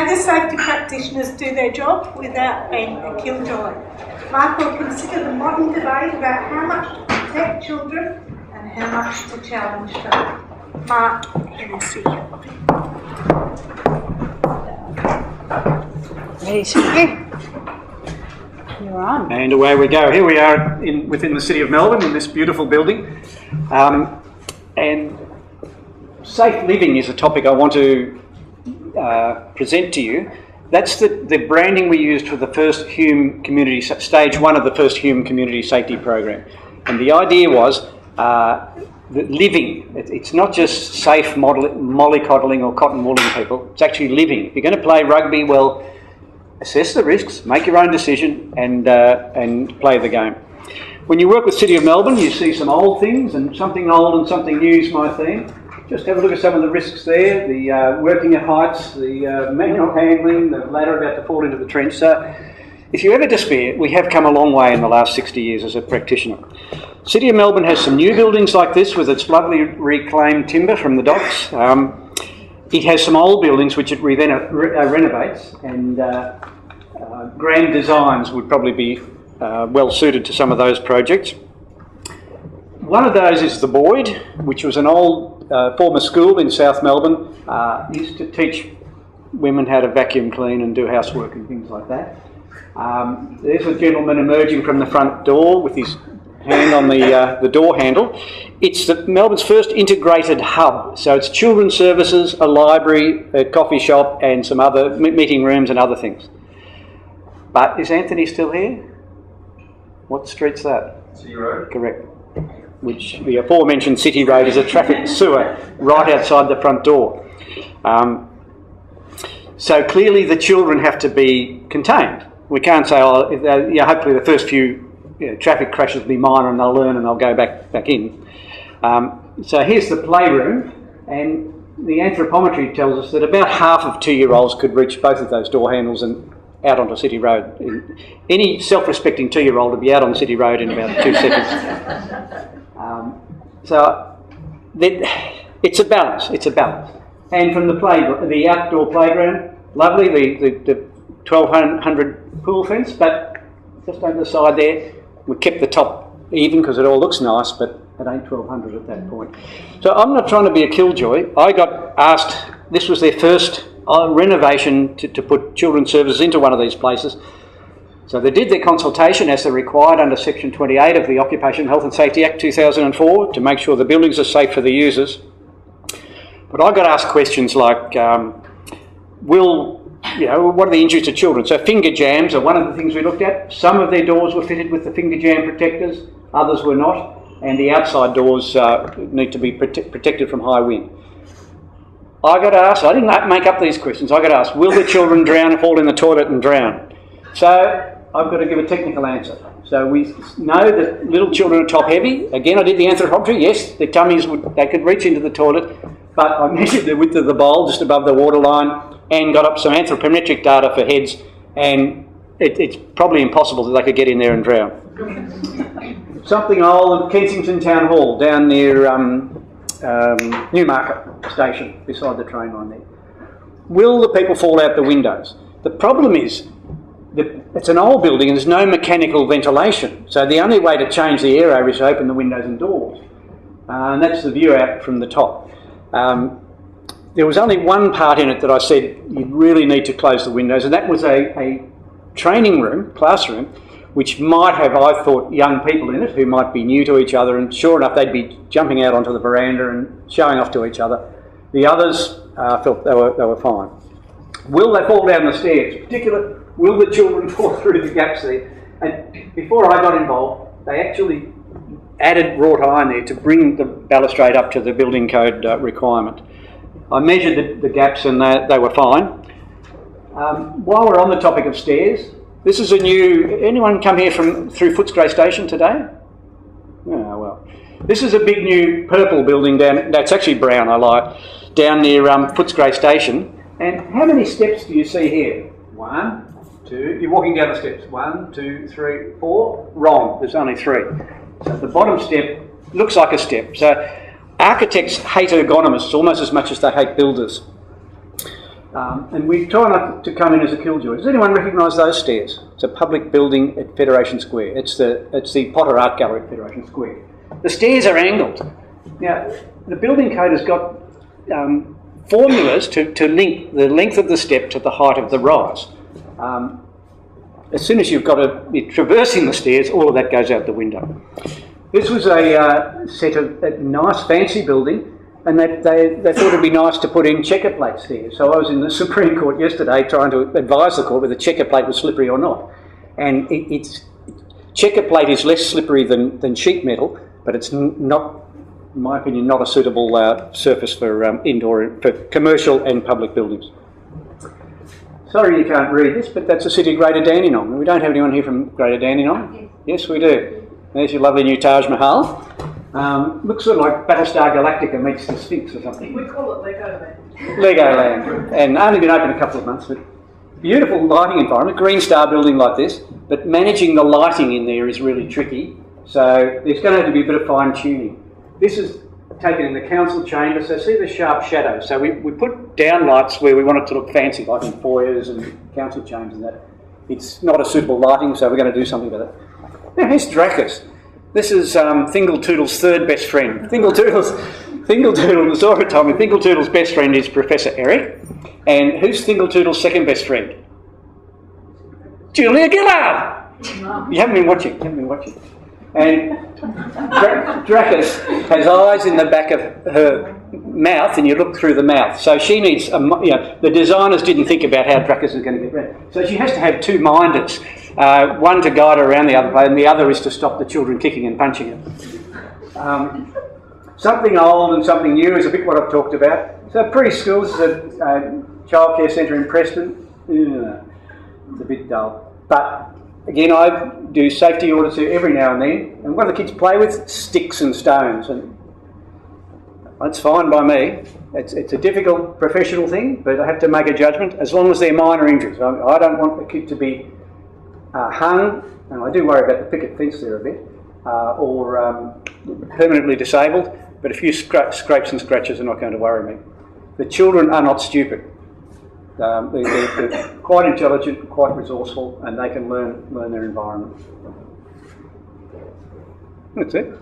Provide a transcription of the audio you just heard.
How do safety practitioners do their job without being a killjoy? Mark will consider the modern debate about how much to protect children and how much to challenge them. Mark Hennessy. You're on. And away we go. Here we are within the city of Melbourne in this beautiful building. And safe living is a topic I want to present to you. That's the branding we used for the first Hume Community, stage one of the first Hume Community Safety Program. And the idea was that living, it's not just safe mollycoddling or cotton wooling people, it's actually living. If you're going to play rugby, well, assess the risks, make your own decision and play the game. When you work with City of Melbourne, you see some old things, and something old and something new is my theme. Just have a look at some of the risks there, the working at heights, the manual handling, the ladder about to fall into the trench. So if you ever despair, we have come a long way in the last 60 years as a practitioner. City of Melbourne has some new buildings like this with its lovely reclaimed timber from the docks. It has some old buildings which it renovates, and grand designs would probably be well suited to some of those projects. One of those is the Boyd, which was an old former school in South Melbourne. Used to teach women how to vacuum clean and do housework and things like that. There's a gentleman emerging from the front door with his hand on the door handle. It's Melbourne's first integrated hub. So it's children's services, a library, a coffee shop and some other meeting rooms and other things. But is Anthony still here? What street's that? City Road. Correct. Which the aforementioned City Road is a traffic sewer right outside the front door. So clearly the children have to be contained. We can't say, hopefully the first few traffic crashes will be minor and they'll learn and they'll go back in. So here's the playroom, and the anthropometry tells us that about half of 2-year-olds could reach both of those door handles and out onto City Road. Any self-respecting 2-year-old would be out on City Road in about 2 seconds. So it's a balance. It's a balance. And from the outdoor playground, lovely, the 1200 pool fence, but just over the side there, we kept the top even because it all looks nice, but it ain't 1200 at that point. So I'm not trying to be a killjoy. I got asked, this was their first renovation to put children's services into one of these places. So they did their consultation as they're required under Section 28 of the Occupational Health and Safety Act 2004 to make sure the buildings are safe for the users. But I got asked questions like, what are the injuries to children? So finger jams are one of the things we looked at. Some of their doors were fitted with the finger jam protectors, others were not, and the outside doors need to be protected from high wind. I got asked, I didn't make up these questions, I got asked, will the children drown and fall in the toilet and drown? So I've got to give a technical answer. So we know that little children are top heavy. Again, I did the anthropometry. Yes, their tummies they could reach into the toilet, but I measured the width of the bowl just above the waterline and got up some anthropometric data for heads, and it's probably impossible that they could get in there and drown. Something old, Kensington Town Hall down near Newmarket Station, beside the train line there. Will the people fall out the windows? The problem is, it's an old building and there's no mechanical ventilation. So the only way to change the air is to open the windows and doors. And that's the view out from the top. There was only one part in it that I said you really need to close the windows, and that was a training room, classroom, which might have, I thought, young people in it who might be new to each other, and sure enough they'd be jumping out onto the veranda and showing off to each other. The others felt they were fine. Will they fall down the stairs? Particularly, will the children fall through the gaps there? And before I got involved, they actually added wrought iron there to bring the balustrade up to the building code requirement. I measured the gaps and they were fine. While we're on the topic of stairs, this is a new... Anyone come here through Footscray Station today? Oh, well. This is a big new purple building down... That's actually brown, I lie. Down near Footscray Station. And how many steps do you see here? 1, 2... You're walking down the steps. 1, 2, 3, 4. Wrong. There's only 3. So the bottom step looks like a step. So architects hate ergonomists almost as much as they hate builders. And we try not to come in as a killjoy. Does anyone recognise those stairs? It's a public building at Federation Square. It's the Potter Art Gallery at Federation Square. The stairs are angled. Now, the building code has got formulas to link the length of the step to the height of the rise. As soon as you've got to be traversing the stairs, all of that goes out the window. This was a set of a nice fancy building, and they thought it'd be nice to put in checker plates there. So I was in the Supreme Court yesterday trying to advise the court whether checker plate was slippery or not. And checker plate is less slippery than sheet metal, but it's not, in my opinion, not a suitable surface for for commercial and public buildings. Sorry you can't read this, but that's the city of Greater Dandenong. We don't have anyone here from Greater Dandenong? Yes, we do. There's your lovely new Taj Mahal. Looks sort of like Battlestar Galactica meets the Sphinx or something. We call it Legoland. Legoland. And only been open a couple of months, but beautiful lighting environment, Green Star building like this, but managing the lighting in there is really tricky. So there's going to have to be a bit of fine tuning. This is taken in the council chamber, so see the sharp shadows. So we put down lights where we want it to look fancy, like in foyers and council chambers and that. It's not a suitable lighting, so we're going to do something about it. Now here's Dracus. This is Thingle Toodle's third best friend. Thingle Toodle, Zora told me Thingle Toodle's best friend is Professor Eric. And who's Thingle Toodle's second best friend? Julia Gillard! You haven't been watching. And Dracus has eyes in the back of her mouth, and you look through the mouth. So she needs, the designers didn't think about how Dracus is going to get around. So she has to have two minders, one to guide her around the other way, and the other is to stop the children kicking and punching her. Something old and something new is a bit what I've talked about. So preschool is a childcare centre in Preston. It's a bit dull. But again, I do safety audits every now and then, and what do the kids play with? Sticks and stones, and that's fine by me. It's a difficult professional thing, but I have to make a judgment as long as they're minor injuries. I don't want the kid to be hung, and I do worry about the picket fence there a bit, or permanently disabled, but a few scrapes and scratches are not going to worry me. The children are not stupid. They're quite intelligent, quite resourceful, and they can learn their environment. That's it.